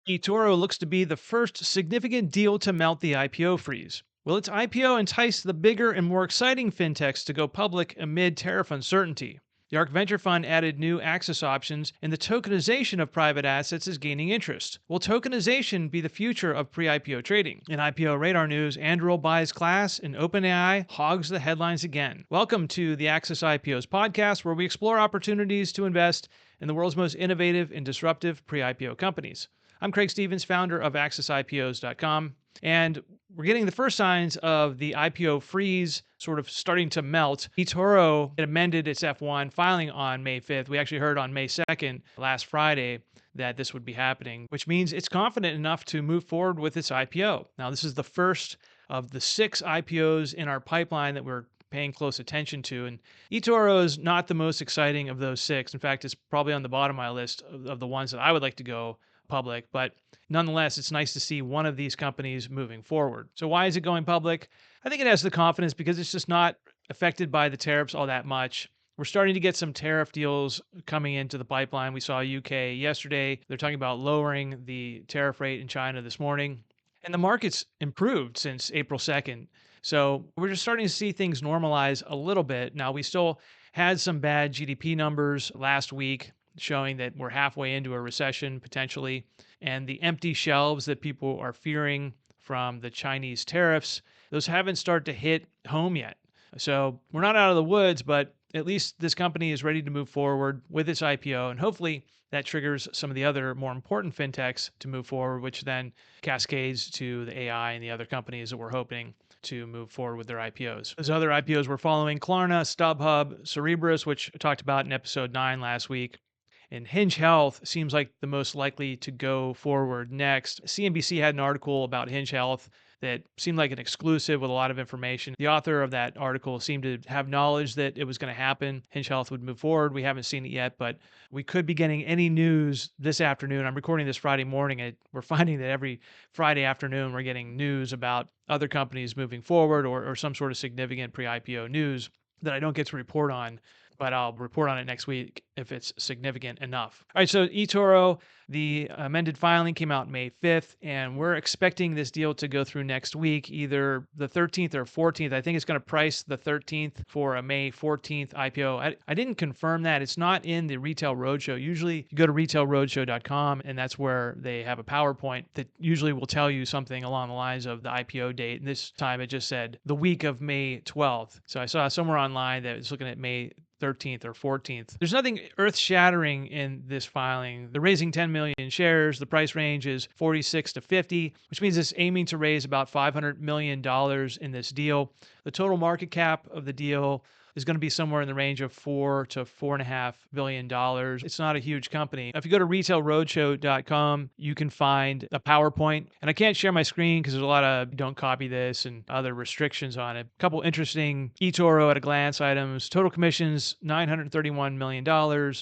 eToro looks to be the first significant deal to melt the IPO freeze. Will its IPO entice the bigger and more exciting fintechs to go public amid tariff uncertainty? The ARK Venture Fund added new access options, and the tokenization of private assets is gaining interest. Will tokenization be the future of pre-IPO trading? In IPO Radar news, Anduril buys Klas and OpenAI hogs the headlines again. Welcome to the Access IPOs podcast, where we explore opportunities to invest in the world's most innovative and disruptive pre-IPO companies. I'm Craig Stevens, founder of AccessIPOs.com, and we're getting the first signs of the IPO freeze sort of starting to melt. eToro amended its F1 filing on May 5th. We actually heard on May 2nd, last Friday, that this would be happening, which means it's confident enough to move forward with its IPO. Now, this is the first of the 6 IPOs in our pipeline that we're paying close attention to. And eToro is not the most exciting of those 6. In fact, it's probably on the bottom of my list of the ones that I would like to go public, but nonetheless, it's nice to see one of these companies moving forward. So why is it going public? I think it has the confidence because it's just not affected by the tariffs all that much. We're starting to get some tariff deals coming into the pipeline. We saw UK yesterday. They're talking about lowering the tariff rate in China this morning. And the market's improved since April 2nd. So we're just starting to see things normalize a little bit. Now, we still had some bad GDP numbers last week, showing that we're halfway into a recession potentially, and the empty shelves that people are fearing from the Chinese tariffs, those haven't started to hit home yet. So we're not out of the woods, but at least this company is ready to move forward with its IPO, and hopefully that triggers some of the other more important fintechs to move forward, which then cascades to the AI and the other companies that we're hoping to move forward with their IPOs. Those other IPOs we're following: Klarna, StubHub, Cerebras, which I talked about in episode 9 last week. And Hinge Health seems like the most likely to go forward next. CNBC had an article about Hinge Health that seemed like an exclusive with a lot of information. The author of that article seemed to have knowledge that it was going to happen. Hinge Health would move forward. We haven't seen it yet, but we could be getting any news this afternoon. I'm recording this Friday morning, and we're finding that every Friday afternoon we're getting news about other companies moving forward or some sort of significant pre-IPO news that I don't get to report on, but I'll report on it next week if it's significant enough. All right, so eToro, the amended filing came out May 5th, and we're expecting this deal to go through next week, either the 13th or 14th. I think it's going to price the 13th for a May 14th IPO. I didn't confirm that. It's not in the Retail Roadshow. Usually you go to retailroadshow.com, and that's where they have a PowerPoint that usually will tell you something along the lines of the IPO date. And this time it just said the week of May 12th. So I saw somewhere online that it's looking at May 13th or 14th. There's nothing earth-shattering in this filing. They're raising 10 million shares. The price range is 46 to 50, which means it's aiming to raise about $500 million in this deal. The total market cap of the deal is going to be somewhere in the range of $4 to $4.5 billion. It's not a huge company. If you go to retailroadshow.com, you can find a PowerPoint. And I can't share my screen because there's a lot of don't copy this and other restrictions on it. A couple interesting eToro at a glance items. Total commissions, $931 million.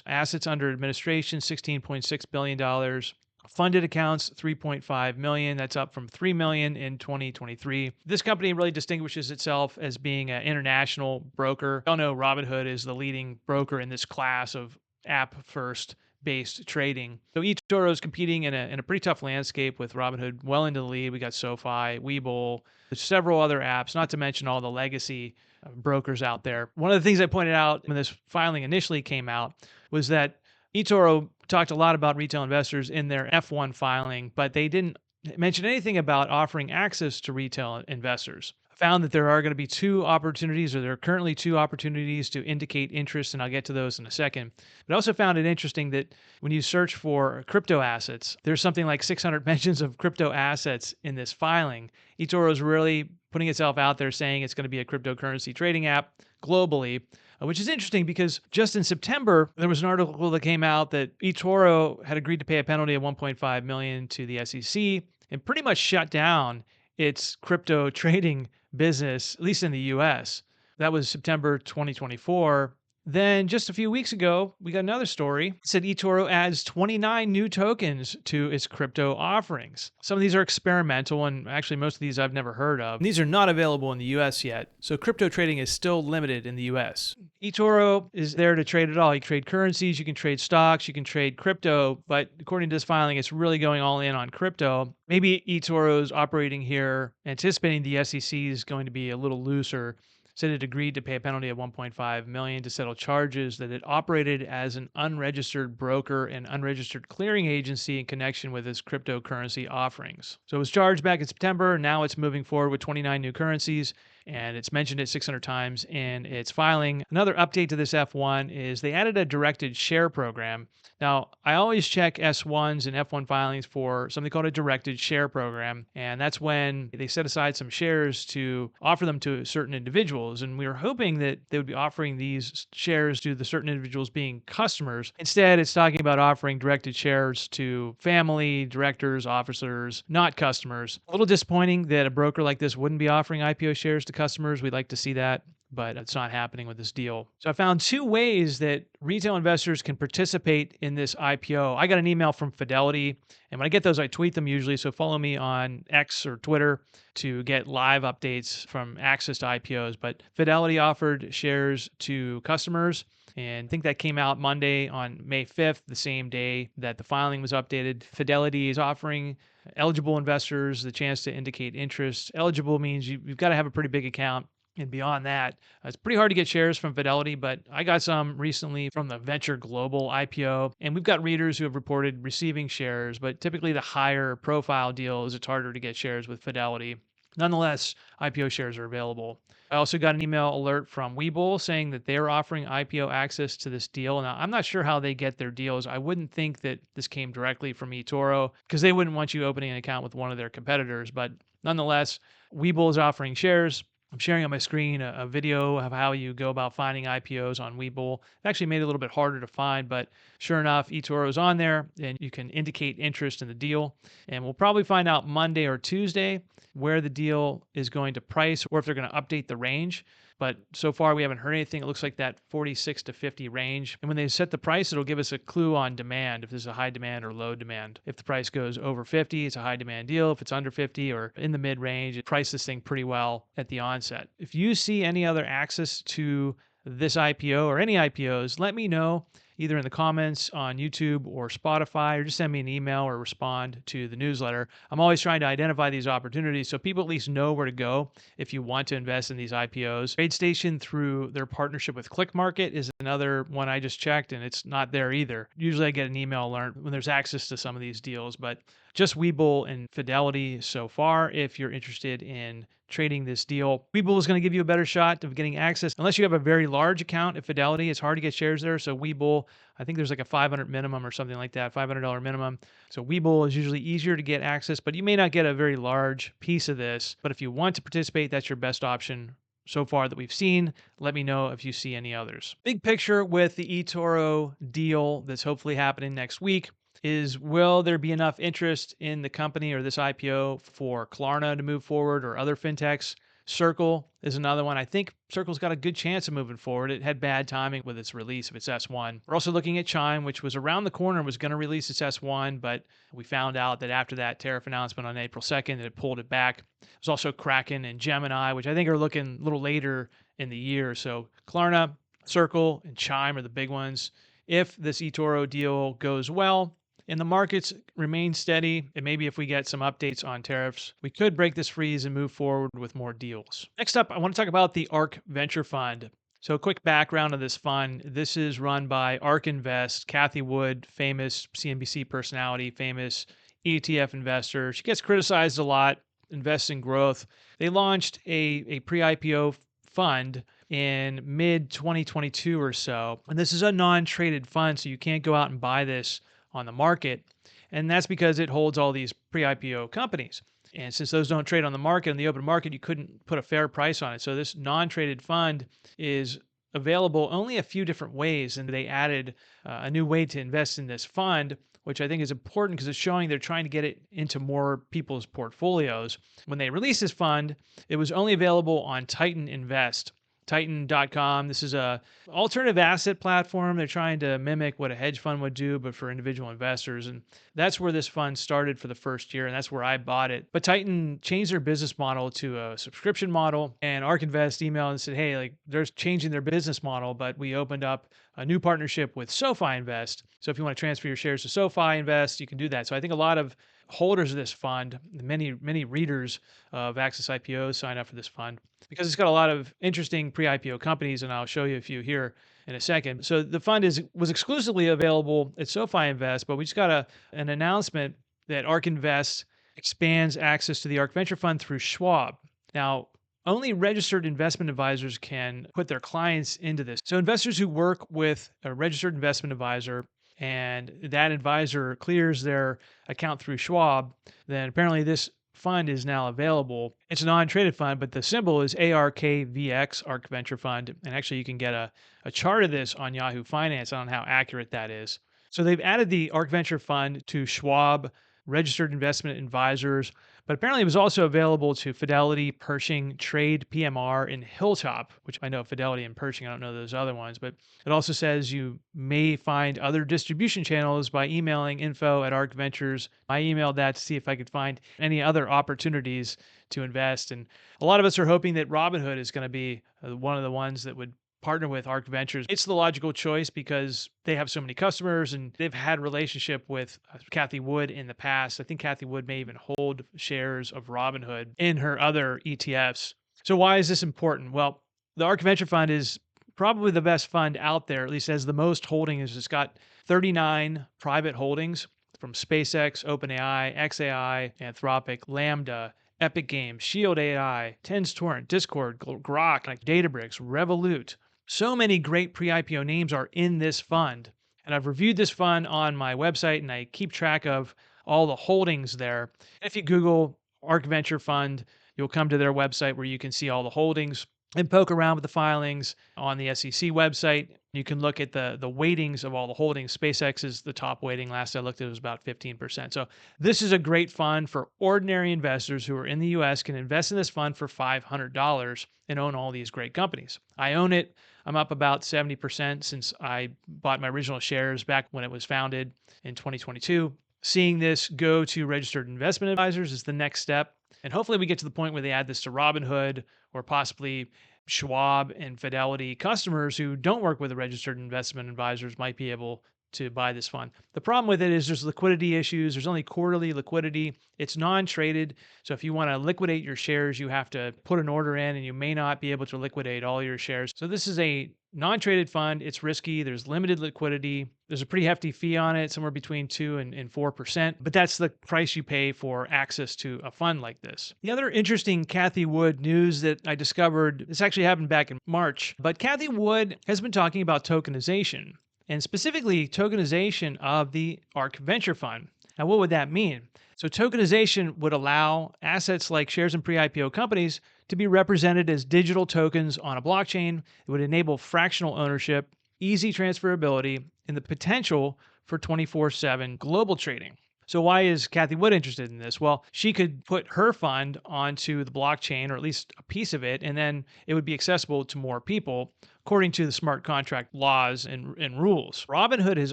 Assets under administration, $16.6 billion. Funded accounts, 3.5 million. That's up from 3 million in 2023. This company really distinguishes itself as being an international broker. We all know Robinhood is the leading broker in this class of app-first based trading. So eToro is competing in a pretty tough landscape with Robinhood well into the lead. We got SoFi, Webull, there's several other apps, not to mention all the legacy brokers out there. One of the things I pointed out when this filing initially came out was that eToro talked a lot about retail investors in their F1 filing, but they didn't mention anything about offering access to retail investors. I found that there are going to be 2 opportunities, or there are currently 2 opportunities to indicate interest, and I'll get to those in a second. But I also found it interesting that when you search for crypto assets, there's something like 600 mentions of crypto assets in this filing. eToro is really putting itself out there saying it's going to be a cryptocurrency trading app globally, which is interesting because just in September, there was an article that came out that eToro had agreed to pay a penalty of $1.5 million to the SEC and pretty much shut down its crypto trading business, at least in the US. That was September 2024. Then just a few weeks ago, we got another story. It said eToro adds 29 new tokens to its crypto offerings. Some of these are experimental, and actually most of these I've never heard of. And these are not available in the US yet, so crypto trading is still limited in the US. eToro is there to trade it all. You can trade currencies, you can trade stocks, you can trade crypto, but according to this filing, it's really going all in on crypto. Maybe eToro's operating here, anticipating the SEC is going to be a little looser, said it agreed to pay a penalty of $1.5 million to settle charges that it operated as an unregistered broker and unregistered clearing agency in connection with its cryptocurrency offerings. So it was charged back in September. Now it's moving forward with 29 new currencies, and it's mentioned it 600 times in its filing. Another update to this F1 is they added a directed share program. Now, I always check S1s and F1 filings for something called a directed share program, and that's when they set aside some shares to offer them to certain individuals. And we were hoping that they would be offering these shares to the certain individuals being customers. Instead, it's talking about offering directed shares to family, directors, officers, not customers. A little disappointing that a broker like this wouldn't be offering IPO shares to customers. We'd like to see that, but it's not happening with this deal. So I found two ways that retail investors can participate in this IPO. I got an email from Fidelity, and when I get those, I tweet them usually. So follow me on X or Twitter to get live updates from access to IPOs. But Fidelity offered shares to customers, and I think that came out Monday on May 5th, the same day that the filing was updated. Fidelity is offering eligible investors the chance to indicate interest. Eligible means you've got to have a pretty big account. And beyond that, it's pretty hard to get shares from Fidelity, but I got some recently from the Venture Global IPO. And we've got readers who have reported receiving shares, but typically the higher profile deals, it's harder to get shares with Fidelity. Nonetheless, IPO shares are available. I also got an email alert from Webull saying that they're offering IPO access to this deal. Now, I'm not sure how they get their deals. I wouldn't think that this came directly from eToro because they wouldn't want you opening an account with one of their competitors. But nonetheless, Webull is offering shares. I'm sharing on my screen a video of how you go about finding IPOs on Webull. It actually made it a little bit harder to find, but sure enough, eToro is on there and you can indicate interest in the deal. And we'll probably find out Monday or Tuesday where the deal is going to price or if they're going to update the range. But so far, we haven't heard anything. It looks like that 46 to 50 range. And when they set the price, it'll give us a clue on demand, if there's a high demand or low demand. If the price goes over 50, it's a high demand deal. If it's under 50 or in the mid range, it prices this thing pretty well at the onset. If you see any other access to this IPO or any IPOs, let me know either in the comments on YouTube or Spotify, or just send me an email or respond to the newsletter. I'm always trying to identify these opportunities so people at least know where to go if you want to invest in these IPOs. TradeStation, through their partnership with ClickMarket, is another one I just checked, and it's not there either. Usually I get an email alert when there's access to some of these deals, but just Webull and Fidelity so far if you're interested in trading this deal. Webull is going to give you a better shot of getting access. Unless you have a very large account at Fidelity, it's hard to get shares there. So Webull, I think there's like a $500 minimum or something like that, $500 minimum. So Webull is usually easier to get access, but you may not get a very large piece of this. But if you want to participate, that's your best option so far that we've seen. Let me know if you see any others. Big picture with the eToro deal that's hopefully happening next week is, will there be enough interest in the company or this IPO for Klarna to move forward or other fintechs? Circle is another one. I think Circle's got a good chance of moving forward. It had bad timing with its release of its S1. We're also looking at Chime, which was around the corner and was going to release its S1, but we found out that after that tariff announcement on April 2nd, it pulled it back. There's also Kraken and Gemini, which I think are looking a little later in the year. So Klarna, Circle, and Chime are the big ones. If this eToro deal goes well, and the markets remain steady, and maybe if we get some updates on tariffs, we could break this freeze and move forward with more deals. Next up, I want to talk about the ARK Venture Fund. So a quick background of this fund. This is run by ARK Invest, Kathy Wood, famous CNBC personality, famous ETF investor. She gets criticized a lot, invests in growth. They launched a pre-IPO fund in mid-2022 or so. And this is a non-traded fund, so you can't go out and buy this on the market. And that's because it holds all these pre-IPO companies. And since those don't trade on the market, in the open market, you couldn't put a fair price on it. So this non-traded fund is available only a few different ways. And they added a new way to invest in this fund, which I think is important because it's showing they're trying to get it into more people's portfolios. When they released this fund, it was only available on Titan Invest. Titan.com. This is a alternative asset platform. They're trying to mimic what a hedge fund would do, but for individual investors. And that's where this fund started for the first year, and that's where I bought it. But Titan changed their business model to a subscription model, and ARK Invest emailed and said, hey, like they're changing their business model, but we opened up a new partnership with SoFi Invest. So if you want to transfer your shares to SoFi Invest, you can do that. So I think a lot of holders of this fund, many readers of Access IPOs sign up for this fund because it's got a lot of interesting pre-IPO companies, and I'll show you a few here in a second. So the fund was exclusively available at SoFi Invest, but we just got an announcement that ARK Invest expands access to the ARK Venture Fund through Schwab. Now, only registered investment advisors can put their clients into this. So investors who work with a registered investment advisor and that advisor clears their account through Schwab, then apparently this fund is now available. It's a non-traded fund, but the symbol is ARKVX, ARK Venture Fund. And actually you can get a chart of this on Yahoo Finance on how accurate that is. So they've added the ARK Venture Fund to Schwab registered investment advisors, but apparently it was also available to Fidelity, Pershing, Trade, PMR, and Hilltop, which I know Fidelity and Pershing, I don't know those other ones, but it also says you may find other distribution channels by emailing info@ARK Ventures. I emailed that to see if I could find any other opportunities to invest. And a lot of us are hoping that Robinhood is going to be one of the ones that would partner with ARK Ventures. It's the logical choice because they have so many customers and they've had relationship with Cathie Wood in the past. I think Cathie Wood may even hold shares of Robinhood in her other ETFs. So why is this important? Well, the ARK Venture Fund is probably the best fund out there, at least has the most holdings. It's got 39 private holdings from SpaceX, OpenAI, xAI, Anthropic, Lambda, Epic Games, Shield AI, TensTorrent, Discord, Grok, like Databricks, Revolut. So many great pre-IPO names are in this fund. And I've reviewed this fund on my website and I keep track of all the holdings there. If you Google ARK Venture Fund, you'll come to their website where you can see all the holdings and poke around with the filings on the SEC website. You can look at the weightings of all the holdings. SpaceX is the top weighting. Last I looked, it was about 15%. So this is a great fund for ordinary investors who are in the US can invest in this fund for $500 and own all these great companies. I own it. I'm up about 70% since I bought my original shares back when it was founded in 2022. Seeing this go to registered investment advisors is the next step. And hopefully we get to the point where they add this to Robinhood or possibly Schwab and Fidelity. Customers who don't work with the registered investment advisors might be able to buy this fund. The problem with it is there's liquidity issues. There's only quarterly liquidity. It's non-traded. So if you want to liquidate your shares, you have to put an order in and you may not be able to liquidate all your shares. So this is a non-traded fund. It's risky. There's limited liquidity. There's a pretty hefty fee on it, somewhere between 2 and 4%. But that's the price you pay for access to a fund like this. The other interesting Cathie Wood news that I discovered, this actually happened back in March, but Cathie Wood has been talking about tokenization, and specifically tokenization of the ARK Venture Fund. Now, what would that mean? So tokenization would allow assets like shares in pre-IPO companies to be represented as digital tokens on a blockchain. It would enable fractional ownership, easy transferability, and the potential for 24/7 global trading. So why is Cathie Wood interested in this? Well, she could put her fund onto the blockchain, or at least a piece of it, and then it would be accessible to more people according to the smart contract laws and rules. Robinhood has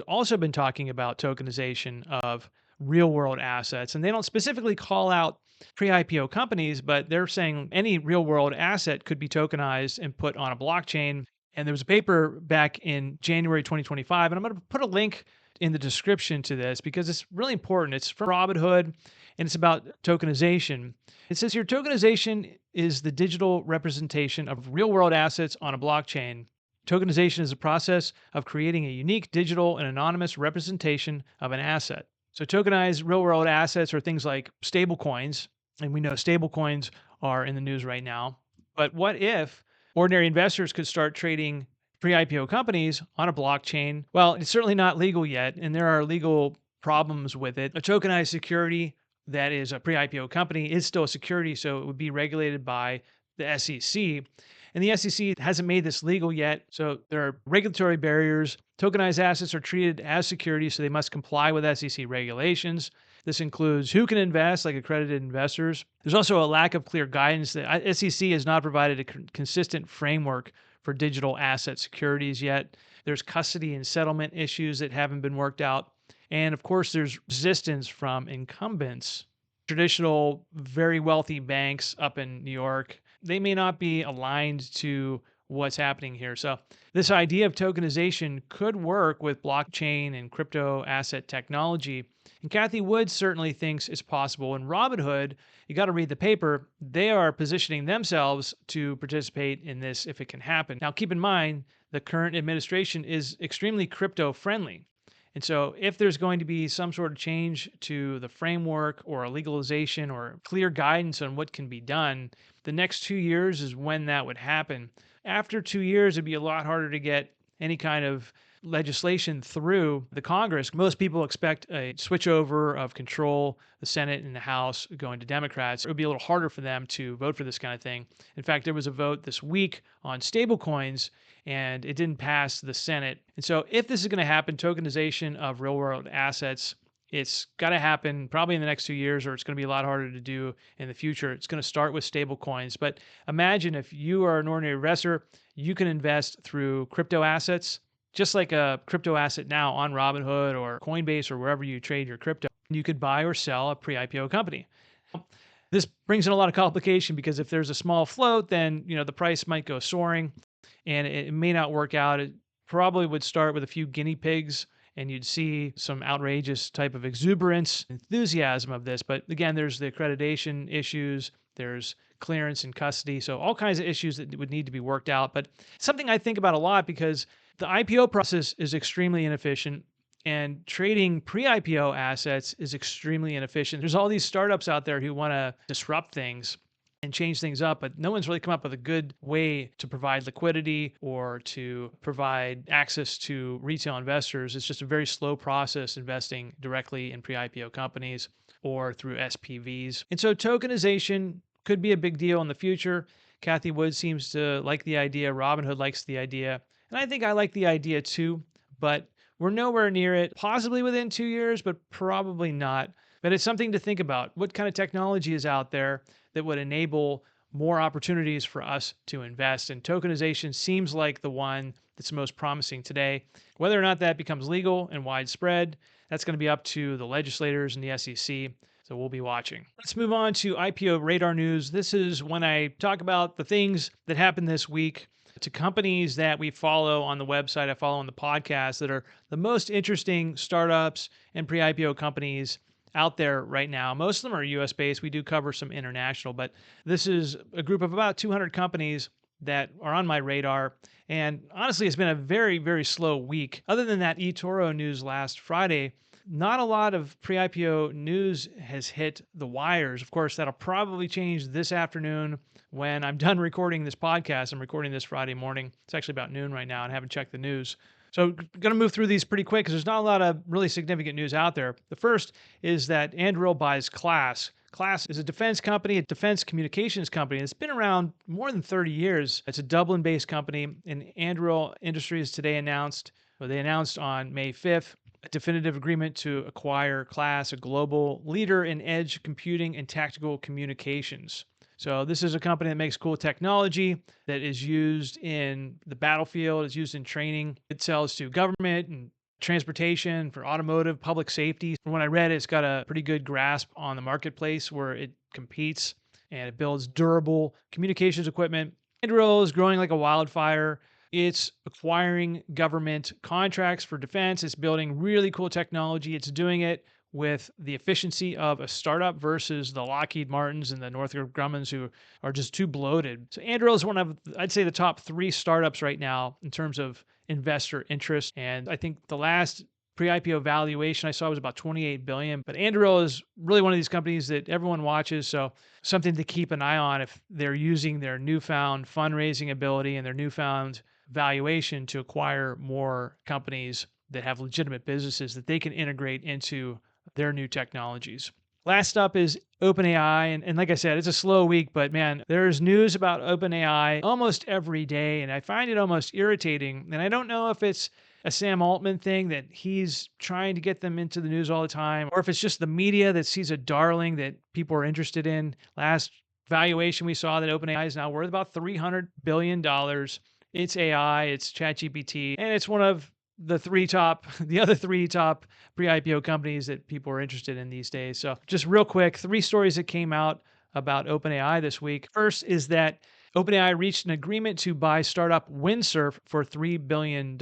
also been talking about tokenization of real world assets, and they don't specifically call out pre-IPO companies, but they're saying any real world asset could be tokenized and put on a blockchain. And there was a paper back in January 2025, and I'm going to put a link in the description to this because it's really important. It's from Robinhood and it's about tokenization. It says here, tokenization is the digital representation of real world assets on a blockchain. Tokenization is a process of creating a unique digital and anonymous representation of an asset. So tokenized real world assets are things like stable coins, and we know stable coins are in the news right now. But what if ordinary investors could start trading pre-IPO companies on a blockchain? Well, it's certainly not legal yet, and there are legal problems with it. A tokenized security that is a pre-IPO company is still a security, so it would be regulated by the SEC. And the SEC hasn't made this legal yet, so there are regulatory barriers. Tokenized assets are treated as securities, so they must comply with SEC regulations. This includes who can invest, like accredited investors. There's also a lack of clear guidance. The SEC has not provided a consistent framework for digital asset securities yet. There's custody and settlement issues that haven't been worked out. And of course, there's resistance from incumbents. Traditional, very wealthy banks up in New York, they may not be aligned to what's happening here. So this idea of tokenization could work with blockchain and crypto asset technology. And Cathie Wood certainly thinks it's possible. And Robinhood, you got to read the paper, they are positioning themselves to participate in this if it can happen. Now, keep in mind, the current administration is extremely crypto friendly. And so if there's going to be some sort of change to the framework or a legalization or clear guidance on what can be done, the next 2 years is when that would happen. After 2 years, it'd be a lot harder to get any kind of legislation through the Congress. Most people expect a switchover of control, the Senate and the House going to Democrats. It would be a little harder for them to vote for this kind of thing. In fact, there was a vote this week on stablecoins, and it didn't pass the Senate. And so if this is going to happen, tokenization of real-world assets, it's got to happen probably in the next 2 years, or it's going to be a lot harder to do in the future. It's going to start with stable coins. But imagine if you are an ordinary investor, you can invest through crypto assets, just like a crypto asset now on Robinhood or Coinbase or wherever you trade your crypto. You could buy or sell a pre-IPO company. This brings in a lot of complication because if there's a small float, then the price might go soaring and it may not work out. It probably would start with a few guinea pigs and you'd see some outrageous type of exuberance, enthusiasm of this. But again, there's the accreditation issues, there's clearance and custody. So all kinds of issues that would need to be worked out. But something I think about a lot because the IPO process is extremely inefficient and trading pre-IPO assets is extremely inefficient. There's all these startups out there who want to disrupt things and change things up, but no one's really come up with a good way to provide liquidity or to provide access to retail investors. It's just a very slow process investing directly in pre-IPO companies or through SPVs. And so tokenization could be a big deal in the future. Cathie Wood seems to like the idea. Robinhood likes the idea. And I think I like the idea too, but we're nowhere near it, possibly within 2 years, but probably not. But it's something to think about. What kind of technology is out there that would enable more opportunities for us to invest? And tokenization seems like the one that's most promising today. Whether or not that becomes legal and widespread, that's going to be up to the legislators and the SEC. So we'll be watching. Let's move on to IPO Radar news. This is when I talk about the things that happened this week to companies that we follow on the website, I follow on the podcast, that are the most interesting startups and pre-IPO companies out there right now. Most of them are US based. We do cover some international, but this is a group of about 200 companies that are on my radar. And honestly, it's been a very, very slow week. Other than that eToro news last Friday, not a lot of pre-IPO news has hit the wires. Of course, that'll probably change this afternoon when I'm done recording this podcast. I'm recording this Friday morning. It's actually about noon right now and I haven't checked the news. So going to move through these pretty quick because there's not a lot of really significant news out there. The first is that Anduril buys Klas. Klas is a defense company, a defense communications company. It's been around more than 30 years. It's a Dublin-based company, and Anduril Industries today announced on May 5th, a definitive agreement to acquire Klas, a global leader in edge computing and tactical communications. So this is a company that makes cool technology that is used in the battlefield, is used in training. It sells to government and transportation, for automotive, public safety. From what I read, it's got a pretty good grasp on the marketplace where it competes, and it builds durable communications equipment. Anduril is growing like a wildfire. It's acquiring government contracts for defense. It's building really cool technology. It's doing it with the efficiency of a startup versus the Lockheed Martins and the Northrop Grummans who are just too bloated. So Anduril is one of, I'd say, the top 3 startups right now in terms of investor interest. And I think the last pre-IPO valuation I saw was about $28 billion. But Anduril is really one of these companies that everyone watches. So something to keep an eye on if they're using their newfound fundraising ability and their newfound valuation to acquire more companies that have legitimate businesses that they can integrate into their new technologies. Last up is OpenAI. And like I said, it's a slow week, but man, there's news about OpenAI almost every day. And I find it almost irritating. And I don't know if it's a Sam Altman thing that he's trying to get them into the news all the time, or if it's just the media that sees a darling that people are interested in. Last valuation we saw that OpenAI is now worth about $300 billion. It's AI, it's ChatGPT, and it's one of the other three top pre-IPO companies that people are interested in these days. So just real quick, 3 stories that came out about OpenAI this week. First is that OpenAI reached an agreement to buy startup Windsurf for $3 billion.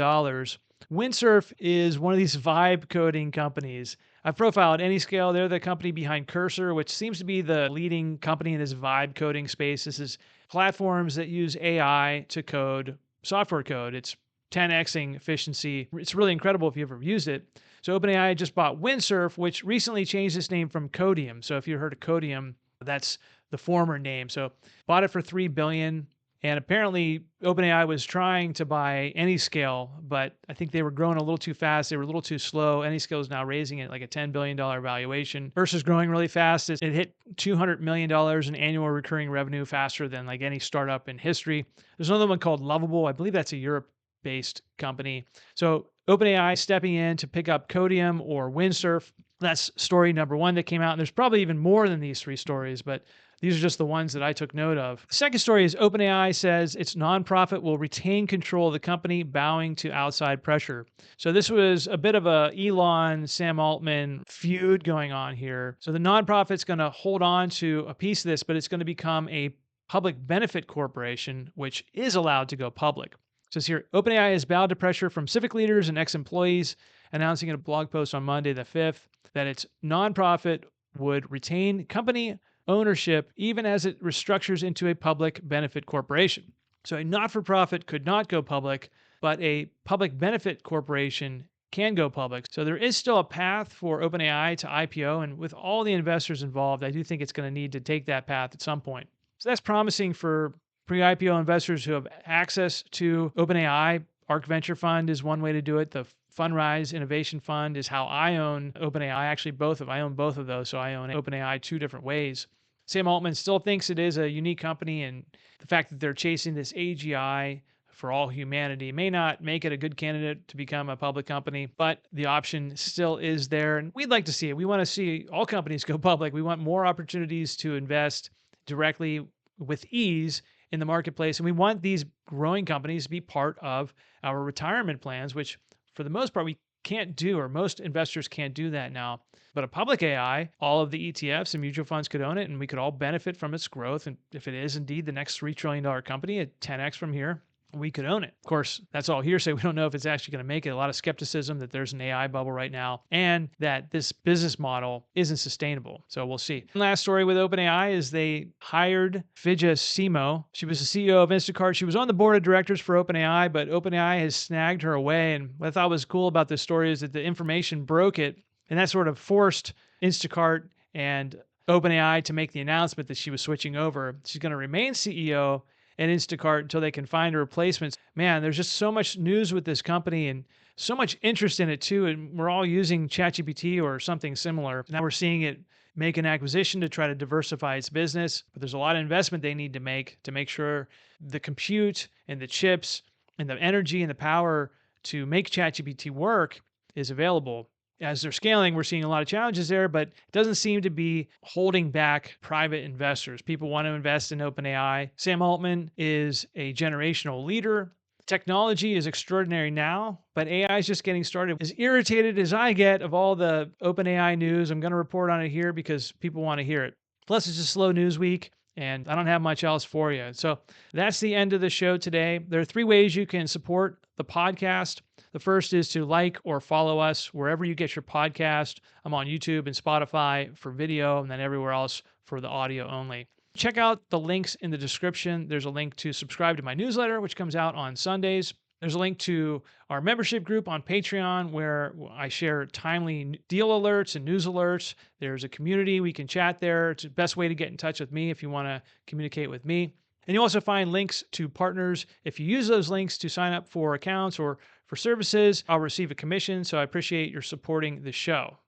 Windsurf is one of these vibe coding companies. I've profiled Anyscale. They're the company behind Cursor, which seems to be the leading company in this vibe coding space. This is platforms that use AI to code software code. It's 10xing efficiency. It's really incredible if you ever used it. So OpenAI just bought Windsurf, which recently changed its name from Codium. So if you heard of Codium, that's the former name. So bought it for $3 billion. And apparently OpenAI was trying to buy Anyscale, but I think they were growing a little too fast. They were a little too slow. Anyscale is now raising it like a $10 billion valuation versus growing really fast. It hit $200 million in annual recurring revenue faster than like any startup in history. There's another one called Lovable. I believe that's a Europe-based company. So OpenAI stepping in to pick up Codium or Windsurf. That's story number 1 that came out. And there's probably even more than these 3 stories, but these are just the ones that I took note of. The second story is OpenAI says its nonprofit will retain control of the company, bowing to outside pressure. So this was a bit of a Elon, Sam Altman feud going on here. So the nonprofit's going to hold on to a piece of this, but it's going to become a public benefit corporation, which is allowed to go public. It says here, OpenAI has bowed to pressure from civic leaders and ex-employees, announcing in a blog post on Monday the 5th that its nonprofit would retain company ownership even as it restructures into a public benefit corporation. So a not-for-profit could not go public, but a public benefit corporation can go public. So there is still a path for OpenAI to IPO, and with all the investors involved, I do think it's going to need to take that path at some point. So that's promising for pre-IPO investors who have access to OpenAI. ARK Venture Fund is one way to do it. The Fundrise Innovation Fund is how I own OpenAI. Actually, I own both of those, so I own OpenAI 2 different ways. Sam Altman still thinks it is a unique company, and the fact that they're chasing this AGI for all humanity may not make it a good candidate to become a public company, but the option still is there, and we'd like to see it. We want to see all companies go public. We want more opportunities to invest directly with ease in the marketplace, and we want these growing companies to be part of our retirement plans, which for the most part we can't do, or most investors can't do that now. But a public AI, all of the ETFs and mutual funds could own it, and we could all benefit from its growth. And if it is indeed the next $3 trillion company at 10x from here, we could own it. Of course, that's all hearsay. We don't know if it's actually going to make it. A lot of skepticism that there's an AI bubble right now and that this business model isn't sustainable. So we'll see. Last story with OpenAI is they hired Fidja Simo. She was the CEO of Instacart. She was on the board of directors for OpenAI, but OpenAI has snagged her away. And what I thought was cool about this story is that the information broke it, and that sort of forced Instacart and OpenAI to make the announcement that she was switching over. She's going to remain CEO and Instacart until they can find a replacement. Man, there's just so much news with this company and so much interest in it too. And we're all using ChatGPT or something similar. Now we're seeing it make an acquisition to try to diversify its business, but there's a lot of investment they need to make sure the compute and the chips and the energy and the power to make ChatGPT work is available. As they're scaling, we're seeing a lot of challenges there, but it doesn't seem to be holding back private investors. People want to invest in OpenAI. Sam Altman is a generational leader. Technology is extraordinary now, but AI is just getting started. As irritated as I get of all the OpenAI news, I'm going to report on it here because people want to hear it. Plus, it's a slow news week, and I don't have much else for you. So that's the end of the show today. There are 3 ways you can support the podcast. The first is to like or follow us wherever you get your podcast. I'm on YouTube and Spotify for video, and then everywhere else for the audio only. Check out the links in the description. There's a link to subscribe to my newsletter, which comes out on Sundays. There's a link to our membership group on Patreon where I share timely deal alerts and news alerts. There's a community. We can chat there. It's the best way to get in touch with me if you want to communicate with me. And you also find links to partners. If you use those links to sign up for accounts or for services, I'll receive a commission. So I appreciate your supporting the show.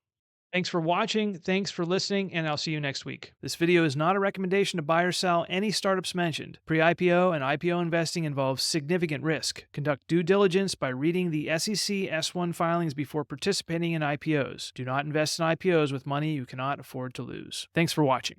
Thanks for watching, thanks for listening, and I'll see you next week. This video is not a recommendation to buy or sell any startups mentioned. Pre-IPO and IPO investing involves significant risk. Conduct due diligence by reading the SEC S1 filings before participating in IPOs. Do not invest in IPOs with money you cannot afford to lose. Thanks for watching.